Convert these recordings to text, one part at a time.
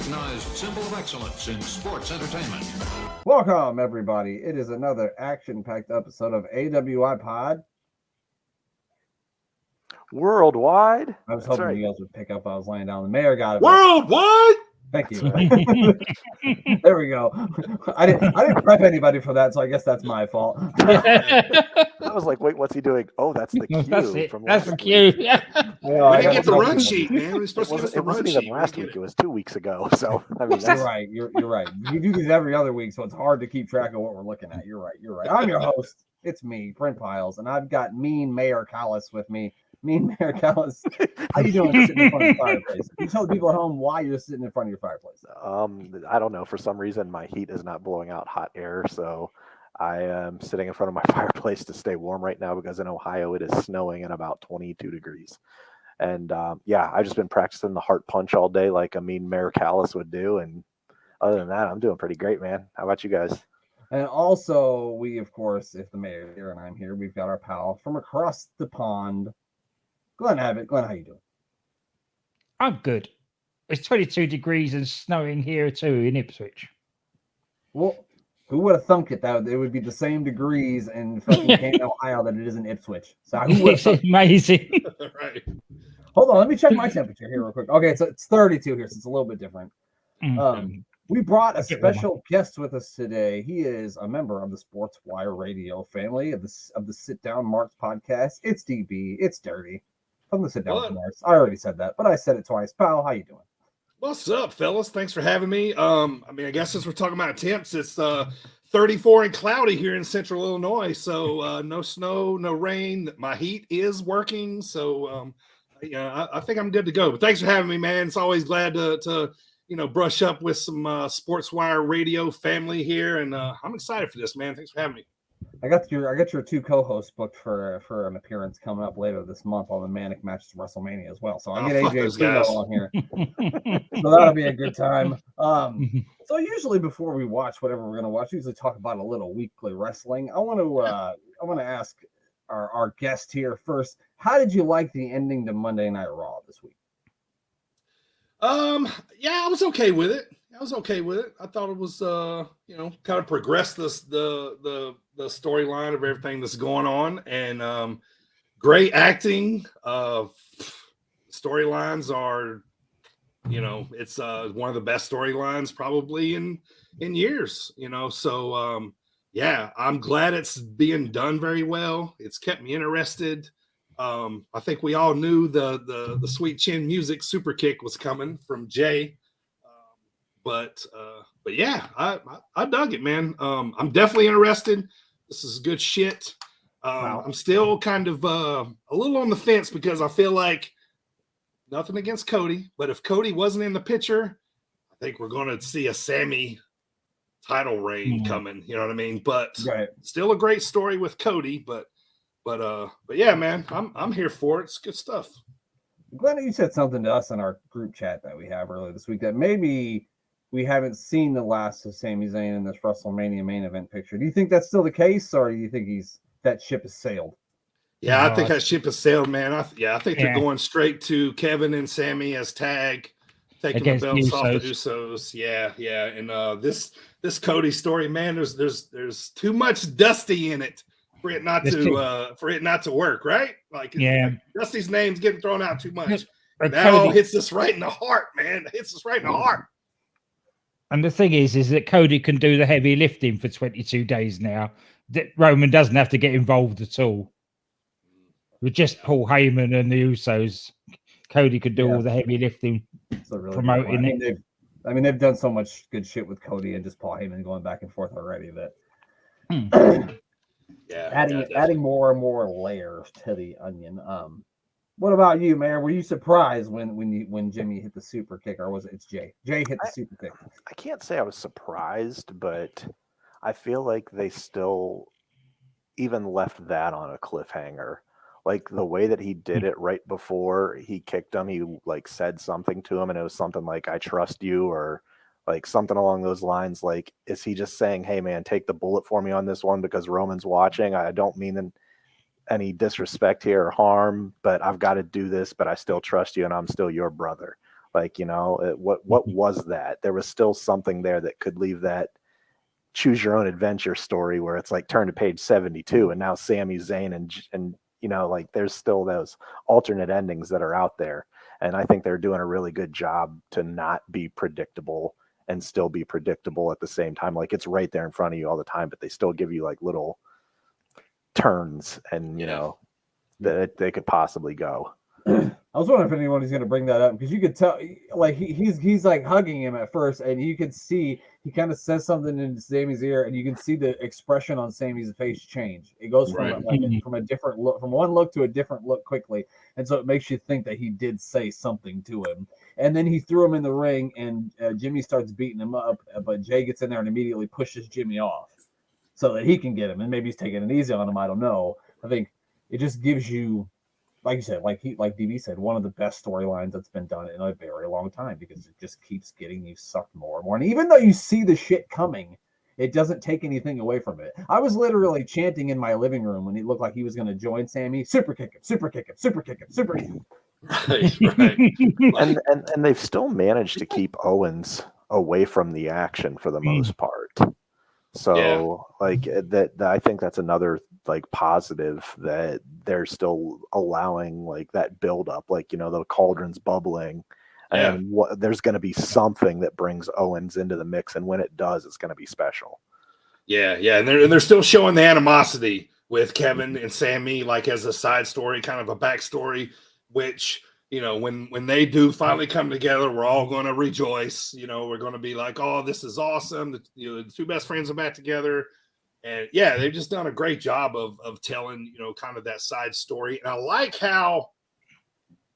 recognized symbol of excellence in sports entertainment. Welcome, everybody. It is another action-packed episode of AWIPOD World Wide. I was hoping you guys would pick up. I was laying down. The mayor got it. Worldwide. Thank you. There we go. I didn't prep anybody for that, so I guess that's my fault. I was like, wait, what's he doing? Oh, that's the cue. That's the cue. Yeah. We didn't get the run sheet, man. We're supposed to get the run sheet. Even last week. It was 2 weeks ago. So I mean, you're right. You're right. You do these every other week, so it's hard to keep track of what we're looking at. You're right. I'm your host. It's me, Brent Piles, and I've got Mean Mayor Callis with me. Mean Mayor Callis, how you doing sitting in front of the fireplace? You tell the people at home why you're sitting in front of your fireplace. I don't know. For some reason, my heat is not blowing out hot air, so I am sitting in front of my fireplace to stay warm right now because in Ohio it is snowing at about 22 degrees. And I've just been practicing the heart punch all day like a Mean Mayor Callis would do. And other than that, I'm doing pretty great, man. How about you guys? And also, we, of course, if the mayor is here and I'm here, we've got our pal from across the pond, Glenn Abbott. Glenn, how you doing? I'm good. It's 22 degrees and snowing here too in Ipswich. Well, who would have thunk it that it would be the same degrees in fucking Canton, Ohio that it is in Ipswich? So who would have thunk amazing. Right. Hold on, let me check my temperature here real quick. Okay, so it's 32 here, so it's a little bit different. We brought a special guest with us today. He is a member of the Sports Wire Radio family of the Sit Down Marks podcast. It's DB. It's dirty. I'm the Sit Down Marks. I already said that, but I said it twice. Pal, how you doing? What's up, fellas? Thanks for having me. I guess since we're talking about temps, it's 34 and cloudy here in Central Illinois. So no snow, no rain. My heat is working. So I think I'm good to go. But thanks for having me, man. It's always glad to brush up with some Sports Wire Radio family here, and I'm excited for this, man. Thanks for having me. I got your two co-hosts booked for an appearance coming up later this month on the Manic Match to WrestleMania as well. So I'll get AJ Bruno on here. So that'll be a good time. So usually before we watch whatever we're gonna watch, we usually talk about a little weekly wrestling. I want to ask our guest here first. How did you like the ending to Monday Night Raw this week? I was okay with it. I thought it was kind of progressed the storyline of everything that's going on, and great acting. Storylines are, it's one of the best storylines probably in years, so I'm glad it's being done very well. It's kept me interested. I think we all knew the Sweet Chin Music super kick was coming from Jay. But I dug it, man. I'm definitely interested. This is good shit. Wow. I'm still kind of a little on the fence because I feel like nothing against Cody, but if Cody wasn't in the picture, I think we're going to see a Sami title reign coming. You know what I mean? But still a great story with Cody. But yeah, man, I'm here for it. It's good stuff. Glenn, you said something to us in our group chat that we have earlier this week that maybe we haven't seen the last of Sami Zayn in this WrestleMania main event picture. Do you think that's still the case, or do you think that ship has sailed? Yeah, I think that ship has sailed, man. I think they're going straight to Kevin and Sami as tag, taking the belts off the Usos. Yeah. And this Cody story, man, there's too much Dusty in it for it not to work, right? Like Dusty's name's getting thrown out too much. That all hits us right in the heart, man. It hits us right in the heart. And the thing is that Cody can do the heavy lifting for 22 days now. Roman doesn't have to get involved at all. With just Paul Heyman and the Usos, Cody could do all the heavy lifting, really promoting it. They've done so much good shit with Cody and just Paul Heyman going back and forth already that adding more and more layers to the onion. What about you, Mayor? Were you surprised when Jimmy hit the super kick, or was it's Jay? Jay hit the super kick. I can't say I was surprised, but I feel like they still even left that on a cliffhanger. Like the way that he did it right before he kicked him, he like said something to him, and it was something like "I trust you" or like something along those lines. Like, is he just saying, "Hey, man, take the bullet for me on this one because Roman's watching"? I don't mean any disrespect here or harm, but I've got to do this, but I still trust you and I'm still your brother. Like, what was that? There was still something there that could leave that choose your own adventure story where it's like turn to page 72 and now Sami Zayn and like there's still those alternate endings that are out there. And I think they're doing a really good job to not be predictable and still be predictable at the same time. Like it's right there in front of you all the time, but they still give you like little turns and that they could possibly go. I was wondering if anybody's going to bring that up because you could tell, like he's like hugging him at first, and you can see he kind of says something in Sami's ear, and you can see the expression on Sami's face change. It goes from from a different look, from one look to a different look quickly, and so it makes you think that he did say something to him. And then he threw him in the ring, and Jimmy starts beating him up, but Jay gets in there and immediately pushes Jimmy off so that he can get him, and maybe he's taking it easy on him. I don't know. I think it just gives you. Like you said, like DB said, one of the best storylines that's been done in a very long time because it just keeps getting you sucked more and more. And even though you see the shit coming, it doesn't take anything away from it. I was literally chanting in my living room when he looked like he was going to join Sami. Super kick him, super kick him, super kick him, super kick him. Right. And they've still managed to keep Owens away from the action for the most part. So like that, I think that's another like positive that they're still allowing like that build up, like the cauldron's bubbling, and there's going to be something that brings Owens into the mix, and when it does, it's going to be special. Yeah, and they're still showing the animosity with Kevin and Sami, like as a side story, kind of a backstory, which. When they do finally come together, we're all going to rejoice. We're going to be like, oh, this is awesome. The two best friends are back together. And they've just done a great job of telling, kind of that side story. And I like how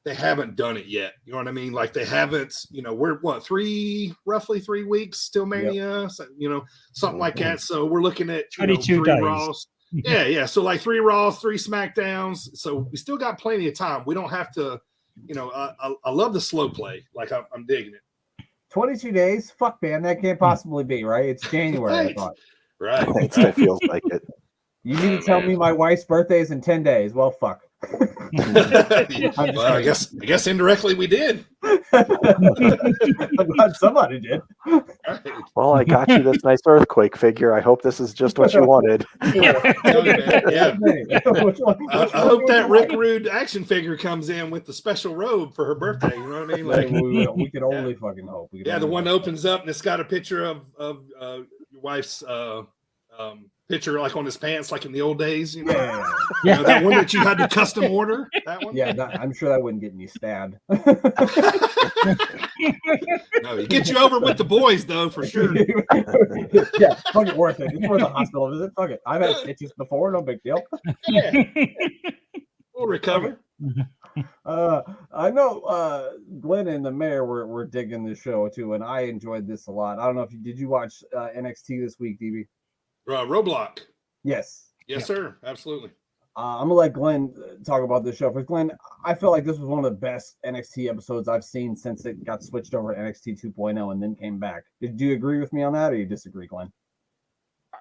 they haven't done it yet. You know what I mean? Like they haven't, we're roughly 3 weeks till Mania, so, something like that. So we're looking at 22 3 days. Raws. Yeah. So like 3 Raws, 3 SmackDowns. So we still got plenty of time. We don't have to. I love the slow play. Like I'm digging it. 22 days? Fuck, man. That can't possibly be, right? It's January, Right. I thought. Right. It still feels like it. You need to tell me my wife's birthday is in 10 days. Well, fuck. Well, I guess indirectly we did. I'm glad somebody did. Right. Well, I got you this nice earthquake figure. I hope this is just what you wanted. Yeah. Which one I hope that Rick Rude action figure comes in with the special robe for her birthday. You know what I mean? Like we could only fucking hope. The one opens up and it's got a picture of your wife's picture like on his pants, like in the old days. That one that you had to custom order. That one. Yeah, I'm sure that wouldn't get me stabbed. No, you get you over with the boys though, for sure. Yeah, fuck it, worth it. It's worth a hospital visit. Fuck it. I've had stitches before, no big deal. Yeah. We'll recover. I know Glenn and the mayor were digging this show too, and I enjoyed this a lot. I don't know if did you watch NXT this week, DB? Roblox. Yes. Yes, sir. Absolutely. I'm gonna let Glenn talk about this show. For Glenn, I feel like this was one of the best NXT episodes I've seen since it got switched over to NXT 2.0 and then came back. Did you agree with me on that, or you disagree, Glenn?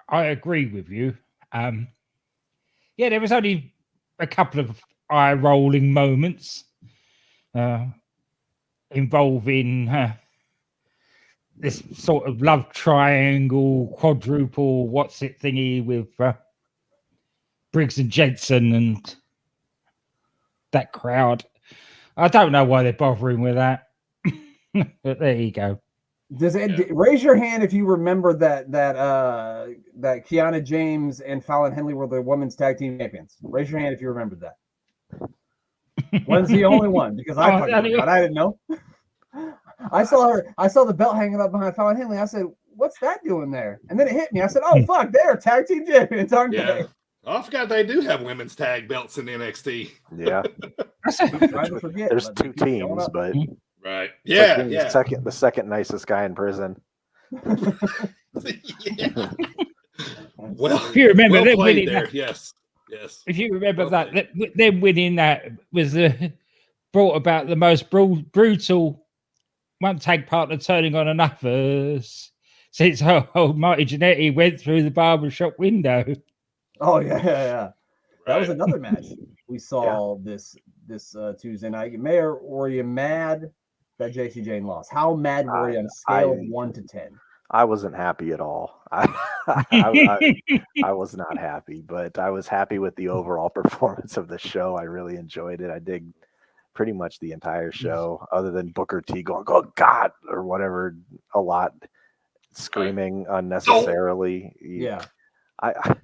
I agree with you. There was only a couple of eye-rolling moments involving this sort of love triangle, quadruple, what's it thingy with Briggs and Jensen and that crowd. I don't know why they're bothering with that, but there you go. Does it raise your hand if you remember that Kiana James and Fallon Henley were the women's tag team champions? Raise your hand if you remembered that. Glynn's the only one because I didn't know. I saw the belt hanging up behind Fallon Henley. I said, "What's that doing there?" And then it hit me. I said, "Oh fuck, they're tag team champions, aren't they?" Oh, I forgot they do have women's tag belts in NXT. Yeah. There's 2 teams, but right. Yeah. The second nicest guy in prison. Yeah. Well, if you remember them winning there. that, yes. If you remember them winning that was brought about the most brutal one tag partner turning on another's since Marty Jannetty went through the barbershop window. Oh yeah. That was another match we saw this Tuesday night. Mayor, were you mad that JC Jane lost? How mad were you on a scale of 1 to 10? I wasn't happy at all. I was not happy, but I was happy with the overall performance of the show. I really enjoyed it. I dig pretty much the entire show, other than Booker T going, "Oh God," or whatever, a lot, screaming unnecessarily. Yeah. I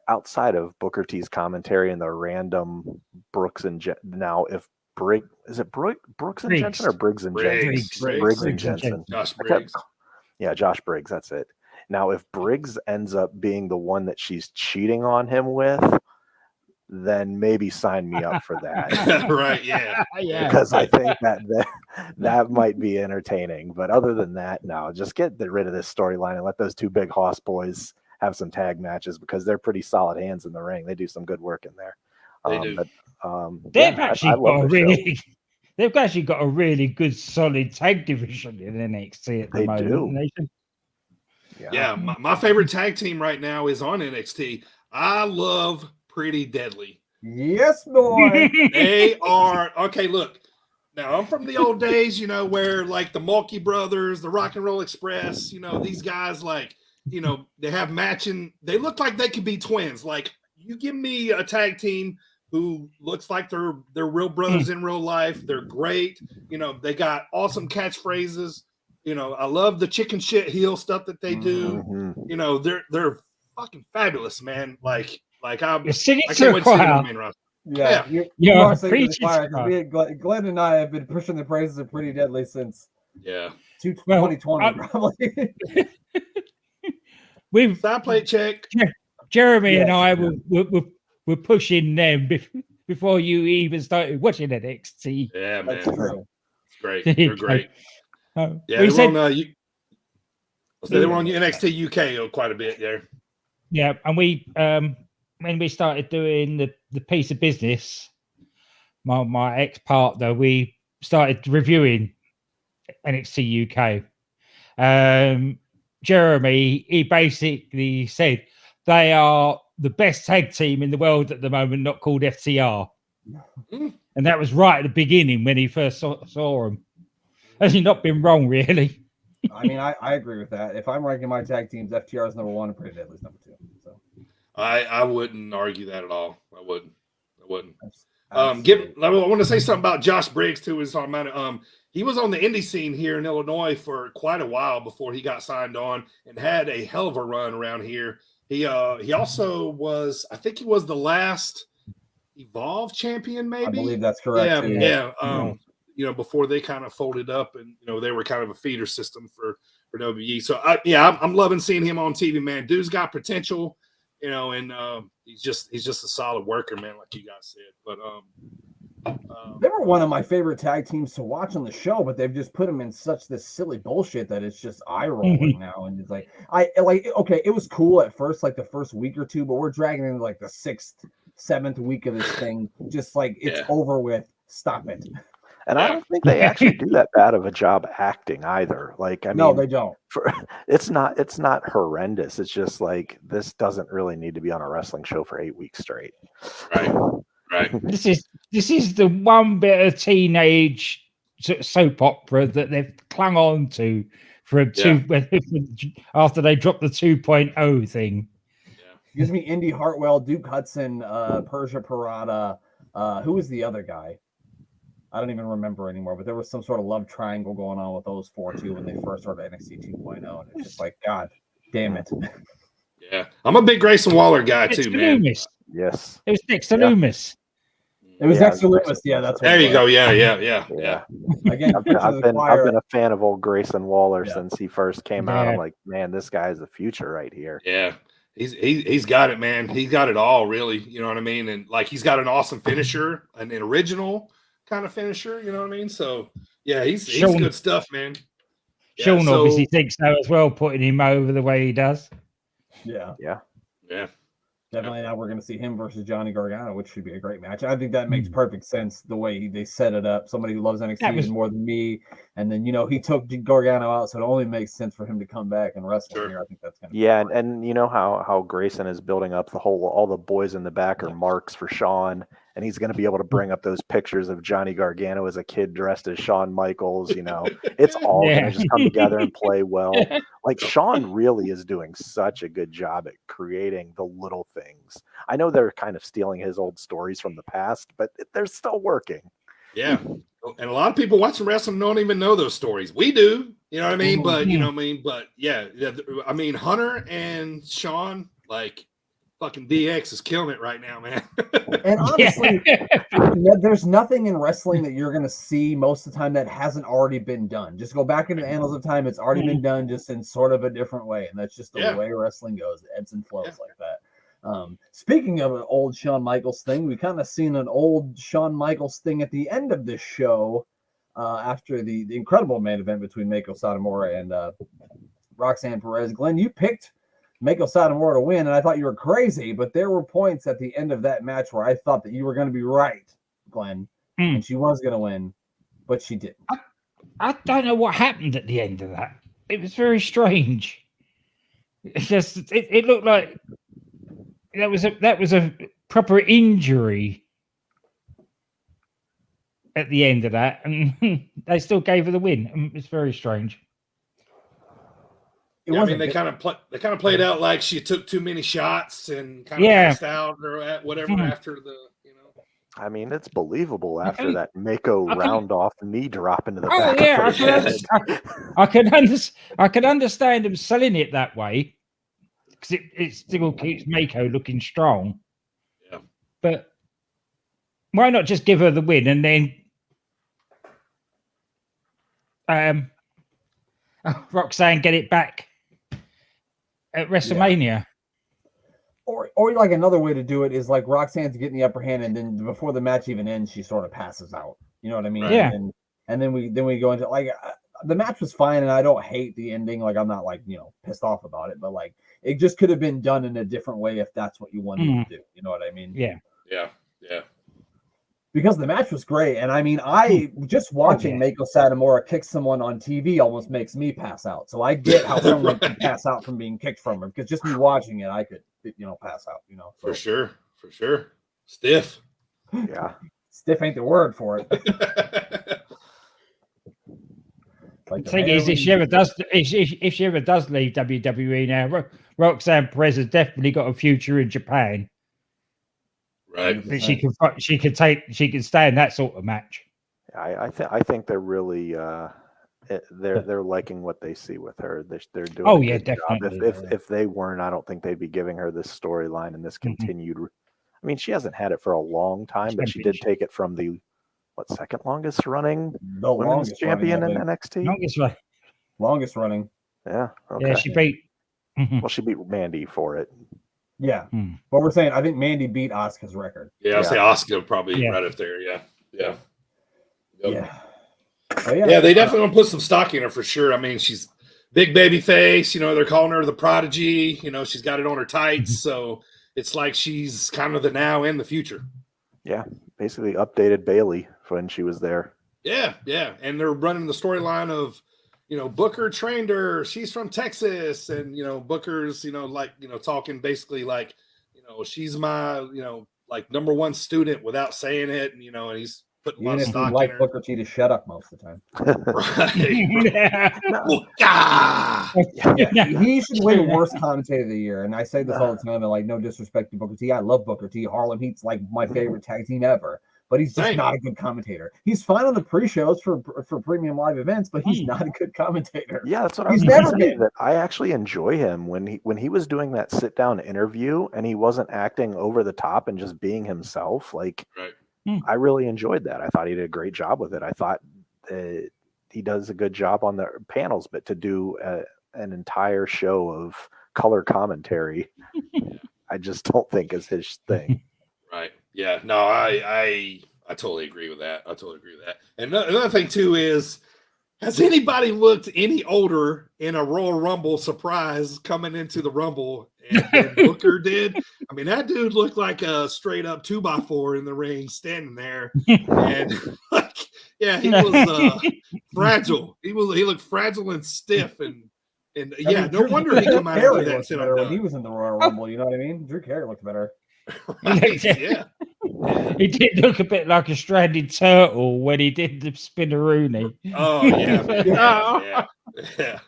outside of Booker T's commentary and the random Brooks and now if Brooks and Jensen or Briggs and Jensen? Briggs and Jensen. Josh Briggs. Yeah, Josh Briggs. That's it. Now, if Briggs ends up being the one that she's cheating on him with, then maybe sign me up for that. Right? Yeah. Because I think that might be entertaining. But other than that, no, just get rid of this storyline and let those two big Hoss boys have some tag matches, because they're pretty solid hands in the ring. They do some good work in there. They do. But, They've actually got a really good, solid tag division in NXT at the moment. Yeah, my favorite tag team right now is on NXT. I love Pretty Deadly. Yes, boy. They are okay. Look, now I'm from the old days, where like the Mulkey Brothers, the Rock and Roll Express, these guys they have matching. They look like they could be twins. Like, you give me a tag team who looks like they're real brothers in real life. They're great. They got awesome catchphrases. I love the chicken shit heel stuff that they do. Mm-hmm. They're fucking fabulous, man. I can't wait to You're see them on the main roster. Yeah, you are saying the choir. Glenn and I have been pushing the praises of Pretty Deadly since 2020, probably. We've side plate check. Jeremy and I were pushing them before you even started watching NXT. Yeah, man. That's true. It's great. They're great. They were on NXT UK quite a bit there. Yeah, and we when we started doing the piece of business, my ex-partner, we started reviewing NXT UK. Jeremy, he basically said they are the best tag team in the world at the moment, not called FTR. And that was right at the beginning when he first saw them. Has he not been wrong, really? I mean, I agree with that. If I'm ranking my tag teams, FTR is number 1 and Pretty Deadly is number 2. So I wouldn't argue that at all. I wouldn't. I want to say something about Josh Briggs too. He was on the indie scene here in Illinois for quite a while before he got signed on, and had a hell of a run around here. He also was, I think he was the last Evolve champion, maybe. I believe that's correct. Yeah. Before they kind of folded up, and they were kind of a feeder system for WWE. So I'm loving seeing him on TV, man. Dude's got potential, and he's just a solid worker, man, like you guys said. But they were one of my favorite tag teams to watch on the show, but they've just put them in such this silly bullshit that it's just eye rolling now. And it's okay, it was cool at first, like the first week or two, but we're dragging into like the 6th, 7th week of this thing. Just like it's over with. Stop it. And I don't think they actually do that bad of a job acting either. No, they don't. It's not horrendous. It's just like, this doesn't really need to be on a wrestling show for 8 weeks straight. Right. This is the one bit of teenage soap opera that they've clung on to after they dropped the 2.0 thing. Gives me Indy Hartwell, Duke Hudson, Persia Parada. Who was the other guy? I don't even remember anymore, but there was some sort of love triangle going on with those 4 too when they first started NXT 2.0. And it's just like, God damn it. Yeah. I'm a big Grayson Waller guy too, man. Yes. It was next to Loomis. It was next to Loomis. Yeah, that's what there you go. Yeah. Again, I've been a fan of old Grayson Waller since he first came out. I'm like, man, this guy is the future right here. Yeah. He's got it, man. He's got it all, really. You know what I mean? And he's got an awesome finisher, an original kind of finisher. You know what I mean? So yeah, he's good stuff, man. Sean obviously thinks so as well, putting him over the way he does. Yeah. Definitely now we're going to see him versus Johnny Gargano, which should be a great match. I think that makes perfect sense the way they set it up. Somebody who loves NXT more than me. And then, he took Gargano out, so it only makes sense for him to come back and wrestle here. I think that's going to be and you know how Grayson is building up all the boys in the back are marks for Sean, and he's going to be able to bring up those pictures of Johnny Gargano as a kid dressed as Shawn Michaels. You know, it's all going to just come together and play well. Like Shawn really is doing such a good job at creating the little things. I know they're kind of stealing his old stories from the past, but they're still working. Yeah. And a lot of people watching wrestling don't even know those stories. We do, you know what I mean? But, you know what I mean? But yeah, I mean, Hunter and Shawn, like, fucking DX is killing it right now, man. And honestly, there's nothing in wrestling that you're going to see most of the time that hasn't already been done. Just go back into the annals of time. It's already been done, just in sort of a different way. And that's just the way wrestling goes. It ebbs and flows like that. Speaking of an old Shawn Michaels thing, we kind of seen an old Shawn Michaels thing at the end of this show after the incredible main event between Meiko Satomura and Roxanne Perez. Glenn, you picked Meiko Satomura to win, and I thought you were crazy, but there were points at the end of that match where I thought that you were going to be right, Glenn, and she was going to win, but she didn't. I don't know what happened at the end of that. It was very strange. It's just it looked like that was a proper injury at the end of that, and they still gave her the win. It's very strange. I mean, they kind of played out like she took too many shots and kind of passed out or whatever after the, you know. I mean, it's believable after that Mako round off knee drop into the back. Oh yeah, I can understand them selling it that way because it still keeps Mako looking strong. Yeah, but why not just give her the win and then Roxanne get it back at WrestleMania? Yeah. Or like another way to do it is like Roxanne's getting the upper hand, and then before the match even ends, she sort of passes out. You know what I mean? Right. Yeah. And then we go into like the match was fine, and I don't hate the ending. Like I'm not like pissed off about it, but like it just could have been done in a different way if that's what you wanted to do. You know what I mean? Yeah. Because the match was great, and I mean, I just watching Meiko Satomura kick someone on TV almost makes me pass out. So I get how someone can pass out from being kicked from her, because just me watching it, I could, pass out. So. For sure, stiff. Yeah, stiff ain't the word for it. Like the thing is, if she ever does leave WWE now, Roxanne Perez has definitely got a future in Japan. Right. She can stay in that sort of match. I think they're really they're liking what they see with her. They're doing. Oh yeah, definitely. If they weren't, I don't think they'd be giving her this storyline and this continued. I mean, she hasn't had it for a long time, but she did take it from the second longest running women's champion in NXT. Longest running. Yeah. Okay. Yeah, she beat. Well, she beat Mandy for it. Yeah, but we're saying I think Mandy beat Asuka's record. Yeah, I'll say Asuka probably right up there. Yeah. They definitely want to put some stock in her for sure. I mean, she's big baby face. They're calling her the prodigy. She's got it on her tights, so it's like she's kind of the now and the future. Yeah, basically updated Bailey when she was there. Yeah, and they're running the storyline of. Booker trained her. She's from Texas, and Booker's, talking basically like, she's my, like number one student without saying it, and and he's putting a lot of stock in her. Like Booker T to shut up most of the time. Right. He should win worst commentator of the year, and I say this all the time. And like, no disrespect to Booker T, I love Booker T. Harlem Heat's like my favorite tag team ever. But he's just not a good commentator. He's fine on the pre-shows for premium live events, but he's not a good commentator. Yeah, that's what I was never saying. That I actually enjoy him when he was doing that sit-down interview and he wasn't acting over the top and just being himself. Like, I really enjoyed that. I thought he did a great job with it. I thought he does a good job on the panels, but to do an entire show of color commentary, I just don't think is his thing. Right. Yeah. No, I totally agree with that. And another thing too is, has anybody looked any older in a Royal Rumble surprise coming into the Rumble than Booker did? I mean, that dude looked like a straight up 2x4 in the ring, standing there, and he was fragile. He looked fragile and stiff, and no wonder he come out of that. When he was in the Royal Rumble, you know what I mean? Drew Carey looked better. Right, yeah. He did look a bit like a stranded turtle when he did the spinneroonie. Oh yeah. Yeah.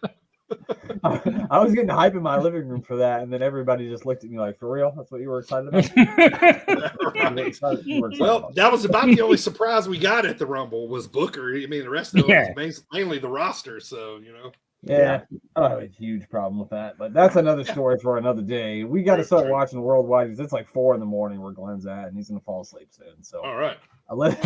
I was getting hype in my living room for that, and then everybody just looked at me like, "For real? That's what you were excited about?" Well, that was about the only surprise we got at the Rumble was Booker. I mean, the rest of it was mainly the roster. So Yeah, I have a huge problem with that, but that's another story for another day. We got to start watching Worldwide because it's like 4 a.m. where Glenn's at, and he's gonna fall asleep soon. So, all right. I'll let